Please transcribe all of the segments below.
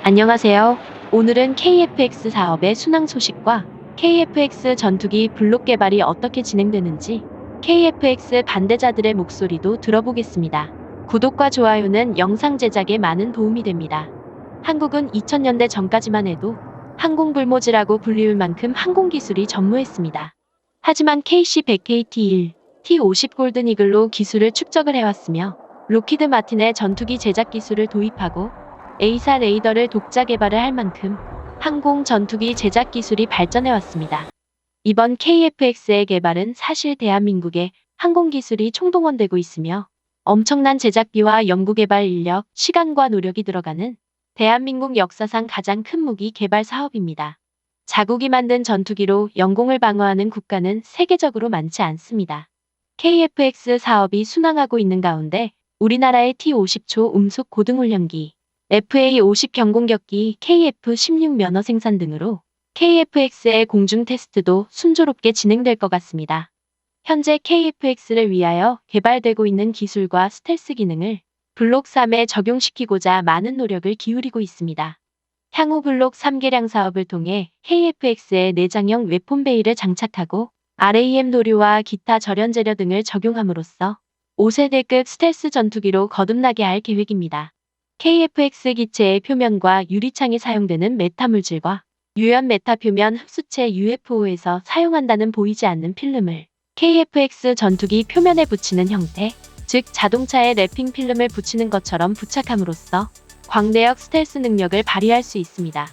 안녕하세요. 오늘은 KF-X 사업의 순항 소식과 KF-X 전투기 블록 개발이 어떻게 진행되는지 KF-X 반대자들의 목소리도 들어보겠습니다. 구독과 좋아요는 영상 제작에 많은 도움이 됩니다. 한국은 2000년대 전까지만 해도 항공불모지라고 불리울 만큼 항공기술이 전무했습니다. 하지만 KC-100KT-1, T-50 골든이글로 기술을 축적을 해왔으며 록히드 마틴의 전투기 제작 기술을 도입하고 A사 레이더를 독자 개발을 할 만큼 항공 전투기 제작 기술이 발전해왔습니다. 이번 KF-X의 개발은 사실 대한민국의 항공기술이 총동원되고 있으며 엄청난 제작비와 연구개발 인력, 시간과 노력이 들어가는 대한민국 역사상 가장 큰 무기 개발 사업입니다. 자국이 만든 전투기로 영공을 방어하는 국가는 세계적으로 많지 않습니다. KF-X 사업이 순항하고 있는 가운데 우리나라의 T-50초 음속 고등훈련기, FA-50 경공격기, KF-16 면허 생산 등으로 KF-X의 공중 테스트도 순조롭게 진행될 것 같습니다. 현재 KF-X를 위하여 개발되고 있는 기술과 스텔스 기능을 블록 3에 적용시키고자 많은 노력을 기울이고 있습니다. 향후 블록 3 개량 사업을 통해 KF-X의 내장형 웨폰 베이를 장착하고 RAM 도료와 기타 절연 재료 등을 적용함으로써 5세대급 스텔스 전투기로 거듭나게 할 계획입니다. KF-X 기체의 표면과 유리창에 사용되는 메타 물질과 유연 메타 표면 흡수체 UFO에서 사용한다는 보이지 않는 필름을 KF-X 전투기 표면에 붙이는 형태, 즉 자동차에 랩핑 필름을 붙이는 것처럼 부착함으로써 광대역 스텔스 능력을 발휘할 수 있습니다.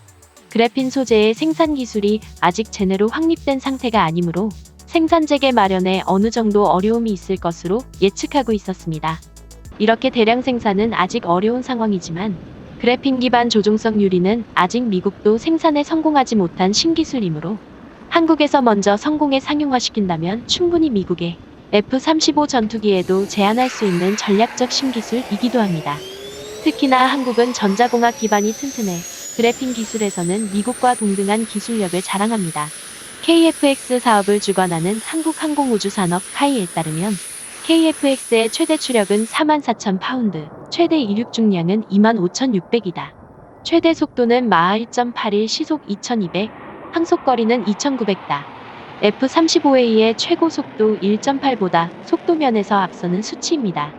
그래핀 소재의 생산 기술이 아직 제대로 확립된 상태가 아니므로 생산 재개 마련에 어느 정도 어려움이 있을 것으로 예측하고 있었습니다. 이렇게 대량 생산은 아직 어려운 상황이지만 그래핀 기반 조종성 유리는 아직 미국도 생산에 성공하지 못한 신기술이므로 한국에서 먼저 성공에 상용화시킨다면 충분히 미국의 F-35 전투기에도 제한할 수 있는 전략적 신기술이기도 합니다. 특히나 한국은 전자공학 기반이 튼튼해 그래핀 기술에서는 미국과 동등한 기술력을 자랑합니다. KF-X 사업을 주관하는 한국항공우주산업 카이에 따르면 KF-X의 최대 추력은 44,000파운드, 최대 이륙 중량은 25,600이다. 최대 속도는 마하 1.81, 시속 2,200, 항속거리는 2,900다. F-35A의 최고 속도 1.8보다 속도면에서 앞서는 수치입니다.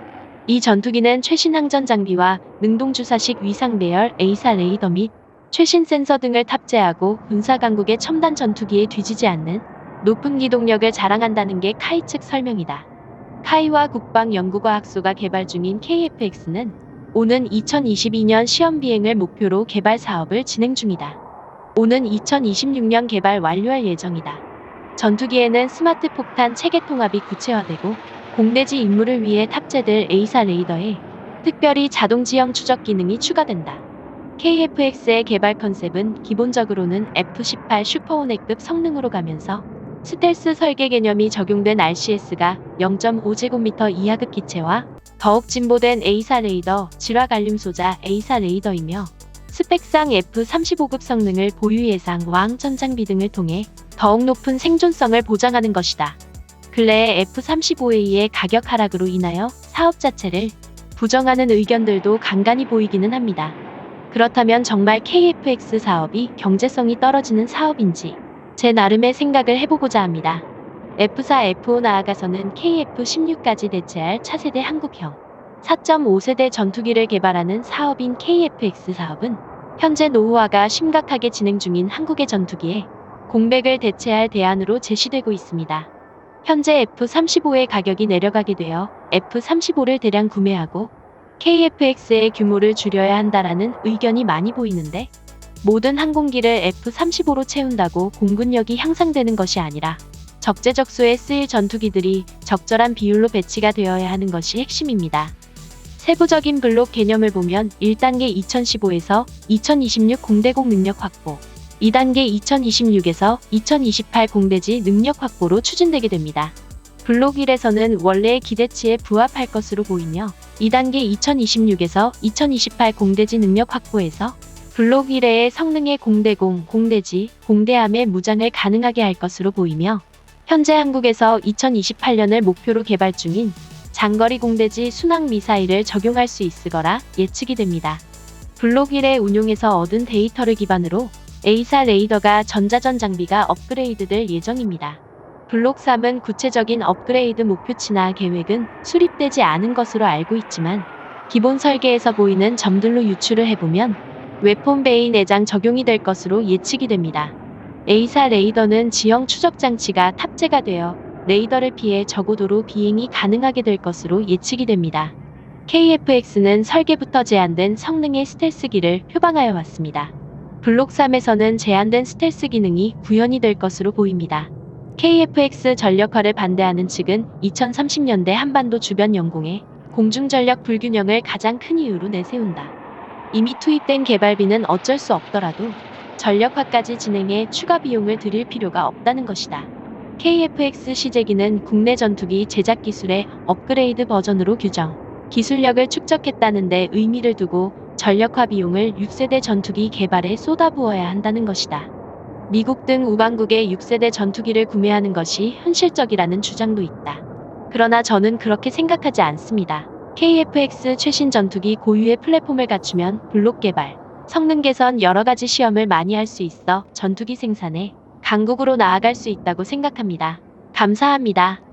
이 전투기는 최신 항전 장비와 능동주사식 위상 배열 A사 레이더 및 최신 센서 등을 탑재하고 군사 강국의 첨단 전투기에 뒤지지 않는 높은 기동력을 자랑한다는 게 카이 측 설명이다. 카이와 국방연구과학소가 개발 중인 KF-X는 오는 2022년 시험 비행을 목표로 개발 사업을 진행 중이다. 오는 2026년 개발 완료할 예정이다. 전투기에는 스마트 폭탄 체계 통합이 구체화되고 공대지 임무를 위해 탑재될 A사 레이더에 특별히 자동 지형 추적 기능이 추가된다. KF-X의 개발 컨셉은 기본적으로는 F-18 슈퍼호넷급 성능으로 가면서 스텔스 설계 개념이 적용된 RCS가 0.5제곱미터 이하급 기체와 더욱 진보된 A사 레이더, 질화 갈륨 소자 A사 레이더이며 스펙상 F-35급 성능을 보유 예상 왕전 장비 등을 통해 더욱 높은 생존성을 보장하는 것이다. 근래에 F-35A의 가격 하락으로 인하여 사업 자체를 부정하는 의견들도 간간히 보이기는 합니다. 그렇다면 정말 KF-X 사업이 경제성이 떨어지는 사업인지 제 나름의 생각을 해보고자 합니다. F4, F5 나아가서는 KF-16까지 대체할 차세대 한국형 4.5세대 전투기를 개발하는 사업인 KF-X 사업은 현재 노후화가 심각하게 진행 중인 한국의 전투기에 공백을 대체할 대안으로 제시되고 있습니다. 현재 F-35의 가격이 내려가게 되어 F-35를 대량 구매하고 KF-X의 규모를 줄여야 한다라는 의견이 많이 보이는데 모든 항공기를 F-35로 채운다고 공군력이 향상되는 것이 아니라 적재적소에 쓰일 전투기들이 적절한 비율로 배치가 되어야 하는 것이 핵심입니다. 세부적인 블록 개념을 보면 1단계 2015에서 2026 공대공 능력 확보, 2단계 2026에서 2028 공대지 능력 확보로 추진되게 됩니다. 블록 1에서는 원래의 기대치에 부합할 것으로 보이며 2단계 2026에서 2028 공대지 능력 확보에서 블록 1회의 성능의 공대공, 공대지, 공대함의 무장을 가능하게 할 것으로 보이며 현재 한국에서 2028년을 목표로 개발 중인 장거리 공대지 순항 미사일을 적용할 수 있을 거라 예측이 됩니다. 블록 1의 운용에서 얻은 데이터를 기반으로 A사 레이더가 전자전 장비가 업그레이드될 예정입니다. 블록 3은 구체적인 업그레이드 목표치나 계획은 수립되지 않은 것으로 알고 있지만 기본 설계에서 보이는 점들로 유추를 해보면 웨폰 베이 내장 적용이 될 것으로 예측이 됩니다. A사 레이더는 지형 추적 장치가 탑재가 되어 레이더를 피해 저고도로 비행이 가능하게 될 것으로 예측이 됩니다. KF-X는 설계부터 제한된 성능의 스텔스기를 표방하여 왔습니다. 블록 3에서는 제한된 스텔스 기능이 구현이 될 것으로 보입니다. KF-X 전력화를 반대하는 측은 2030년대 한반도 주변 영공에 공중전력 불균형을 가장 큰 이유로 내세운다. 이미 투입된 개발비는 어쩔 수 없더라도 전력화까지 진행해 추가 비용을 들일 필요가 없다는 것이다. KF-X 시제기는 국내 전투기 제작 기술의 업그레이드 버전으로 규정, 기술력을 축적했다는 데 의미를 두고 전력화 비용을 6세대 전투기 개발에 쏟아부어야 한다는 것이다. 미국 등 우방국의 6세대 전투기를 구매하는 것이 현실적이라는 주장도 있다. 그러나 저는 그렇게 생각하지 않습니다. KF-X 최신 전투기 고유의 플랫폼을 갖추면 블록 개발, 성능 개선 여러 가지 시험을 많이 할 수 있어 전투기 생산에 강국으로 나아갈 수 있다고 생각합니다. 감사합니다.